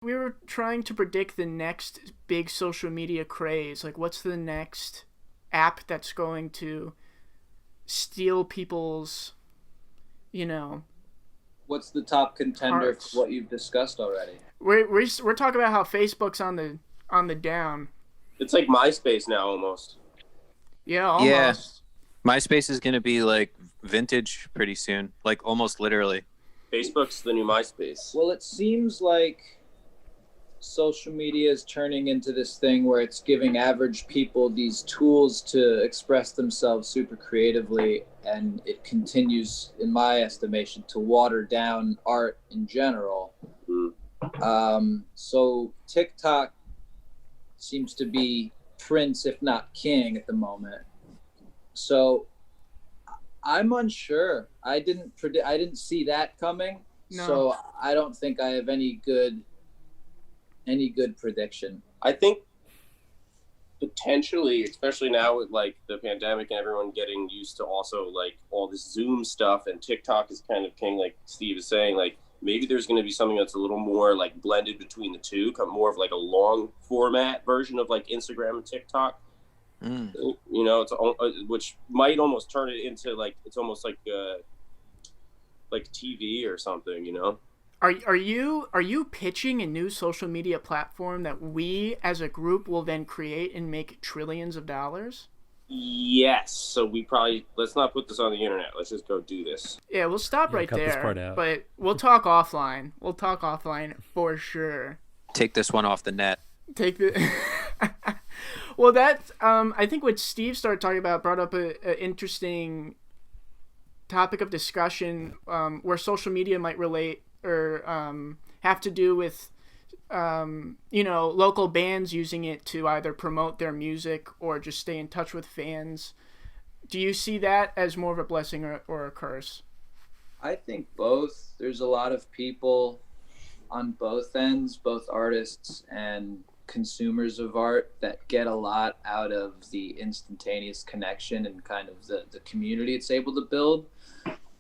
We were trying to predict the next big social media craze. Like, what's the next app that's going to steal people's, you know, What's the top contender hearts? for what you've discussed already? We're talking about how Facebook's on the down. It's like MySpace now almost. Yeah, Yeah, almost. MySpace is going to be like vintage pretty soon, like almost literally. Facebook's the new MySpace. Well, it seems like social media is turning into this thing where it's giving average people these tools to express themselves super creatively, and it continues, in my estimation, to water down art in general. So TikTok seems to be prince, if not king, at the moment. So I'm unsure. I didn't see that coming. No. So I don't think I have any good prediction. I think potentially, especially now with like the pandemic and everyone getting used to also like all this Zoom stuff, and TikTok is kind of king, like Steve is saying, like maybe there's going to be something that's a little more like blended between the two, more of like a long format version of like Instagram and TikTok. You know, it's which might almost turn it into like it's almost like TV or something, you know. Are you pitching a new social media platform that we as a group will then create and make trillions of dollars? Yes. So let's not put this on the internet. Let's just go do this. Yeah, we'll stop right cut this there. part out. But we'll talk offline. We'll talk offline for sure. Take this one off the net. Take the. Well, that's I think what Steve started talking about brought up a interesting topic of discussion where social media might relate or have to do with local bands using it to either promote their music or just stay in touch with fans. Do you see that as more of a blessing or a curse? I think both. There's a lot of people on both ends, both artists and consumers of art, that get a lot out of the instantaneous connection and kind of the community it's able to build.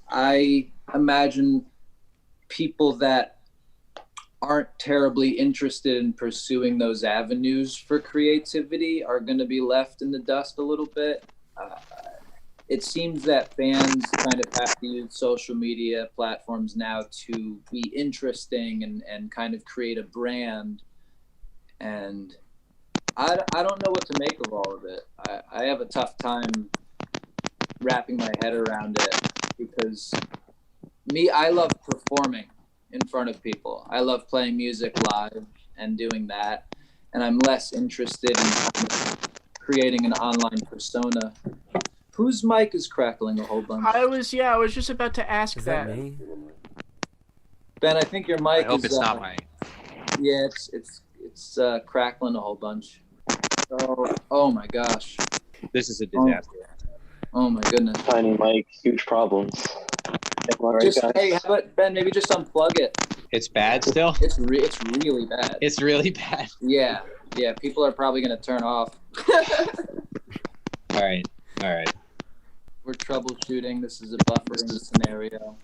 I imagine people that aren't terribly interested in pursuing those avenues for creativity are going to be left in the dust a little bit. It seems that fans kind of have to use social media platforms now to be interesting and kind of create a brand. And I don't know what to make of all of it. I have a tough time wrapping my head around it because I love performing in front of people. I love playing music live and doing that. And I'm less interested in kind of creating an online persona. Whose mic is crackling a whole bunch? I was just about to ask Is that me? Ben, I think your mic I hope is, it's not mine. Yeah, it's crackling a whole bunch. Oh my gosh. This is a disaster. Oh my goodness. Tiny mic, huge problems. Hey, how about Ben? Maybe just unplug it. It's bad still? It's really bad. It's really bad. Yeah. People are probably gonna turn off. All right. We're troubleshooting. This is a buffering scenario.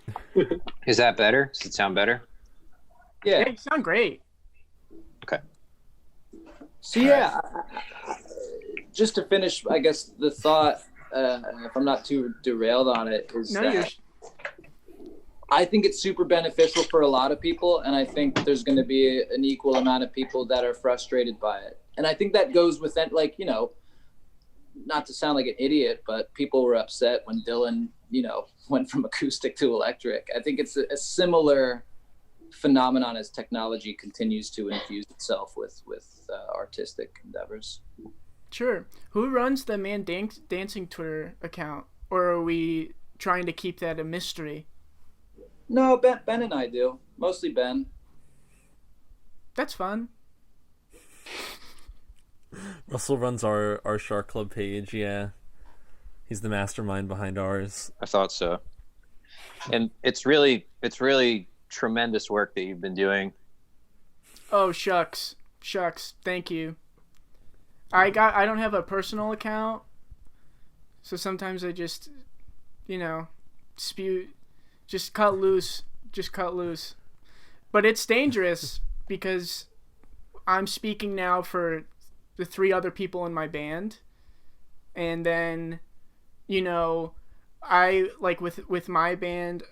Is that better? Does it sound better? Yeah. Hey, you sound great. Okay. So yeah, just to finish, I guess the thought, if I'm not too derailed on it, is that I think it's super beneficial for a lot of people, and I think there's going to be an equal amount of people that are frustrated by it. And I think that goes with that, like, not to sound like an idiot, but people were upset when Dylan, went from acoustic to electric. I think it's a similar phenomenon as technology continues to infuse itself with artistic endeavors. Sure. Who runs the ManDancing Twitter account? Or are we trying to keep that a mystery? No, Ben and I do. Mostly Ben. That's fun. Russell runs our Shark Club page, yeah. He's the mastermind behind ours. I thought so. And it's really tremendous work that you've been doing. Oh, shucks. Thank you. I don't have a personal account, so sometimes I just, spew, just cut loose. But it's dangerous. because I'm speaking now for the 3 other people in my band, and then, you know, I like with my band,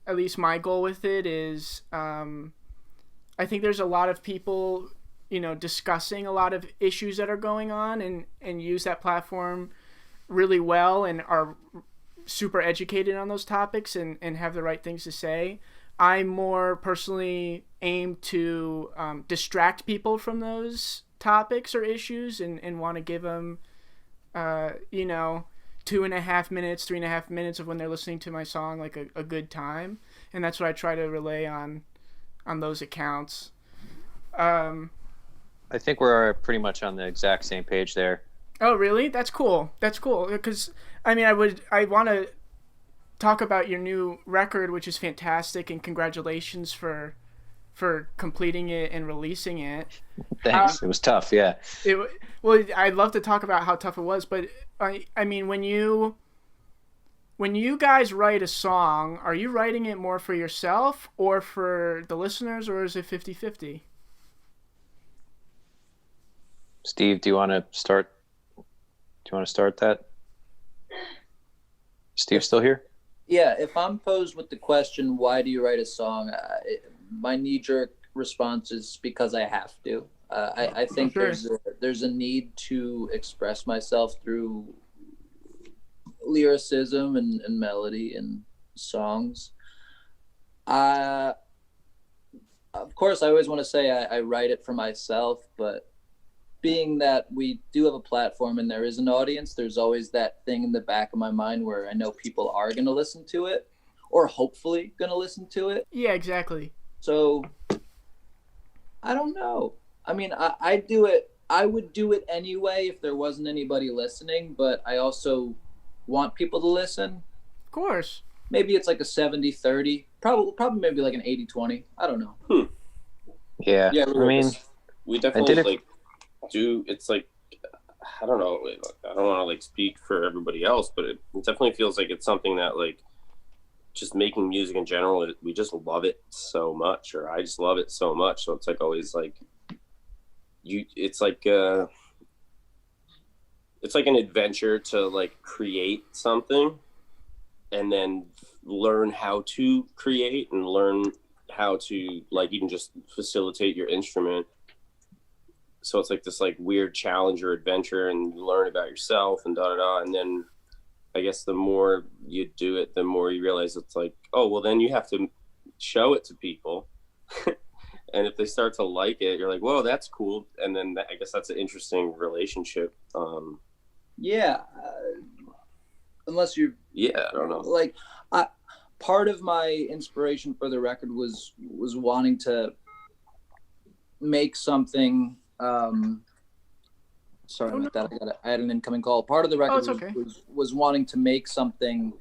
at least my goal with it is, I think there's a lot of people, you know, discussing a lot of issues that are going on and use that platform really well and are super educated on those topics and have the right things to say. I more personally aim to distract people from those topics or issues and want to give them, you know, 2.5 minutes, 3.5 minutes of when they're listening to my song, like a good time. And that's what I try to relay on those accounts. I think we're pretty much on the exact same page there. Oh, really? That's cool. That's cool. Because, I mean, I want to talk about your new record, which is fantastic, and congratulations for completing it and releasing it. Thanks. It was tough, yeah. Well, I'd love to talk about how tough it was, but I mean, when you guys write a song, are you writing it more for yourself or for the listeners, or is it 50-50? Steve, do you want to start? That? Steve still here? Yeah, if I'm posed with the question, why do you write a song? My knee-jerk response is because I have to. I think Sure. there's a need to express myself through lyricism and melody and songs. Of course, I always want to say I write it for myself, but being that we do have a platform and there is an audience, there's always that thing in the back of my mind where I know people are going to listen to it, or hopefully going to listen to it. Yeah, exactly. So I don't know. I mean, I do it. I would do it anyway if there wasn't anybody listening, but I also want people to listen. Of course. Maybe it's like a 70-30, probably maybe like an 80-20. I don't know. Yeah. Yeah, I mean, we definitely did it- like do. It's like, I don't know. I don't want to like speak for everybody else, but it definitely feels like it's something that like just making music in general, we just love it so much, or I just love it so much. So it's like always like it's like an adventure to like create something and then learn how to create and learn how to like even just facilitate your instrument. So it's like this like weird challenge or adventure, and you learn about yourself and and then I guess the more you do it, the more you realize it's like, oh, well, then you have to show it to people. And if they start to like it, you're like, whoa, that's cool. And then I guess that's an interesting relationship. Yeah. Unless you, Yeah, I don't know. like, part of my inspiration for the record was wanting to make something. Sorry about that. I had an incoming call. Part of the record was wanting to make something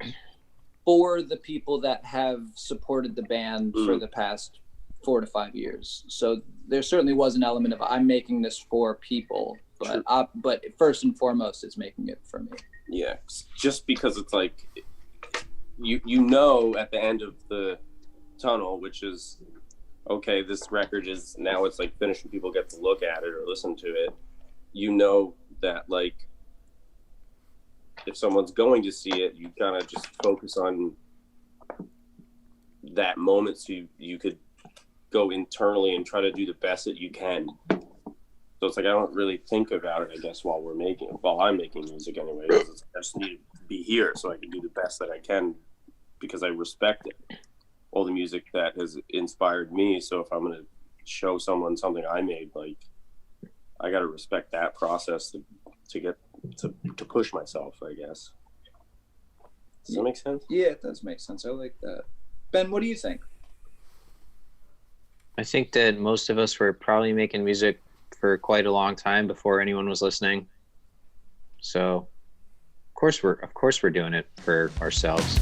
for the people that have supported the band for the past 4 to 5 years. So there certainly was an element of I'm making this for people, but first and foremost, it's making it for me. Yeah, just because it's like you know at the end of the tunnel, which is okay, this record is now it's like finished and people get to look at it or listen to it. You know that like if someone's going to see it, you kind of just focus on that moment so you could go internally and try to do the best that you can. So it's like I don't really think about it, I guess, while I'm making music anyway. I just need to be here so I can do the best that I can because I respect it. All the music that has inspired me. So if I'm going to show someone something I made, like I got to respect that process to get to push myself, I guess. Does that make sense? Yeah, it does make sense. I like that. Ben, what do you think? I think that most of us were probably making music for quite a long time before anyone was listening. So, of course we're doing it for ourselves.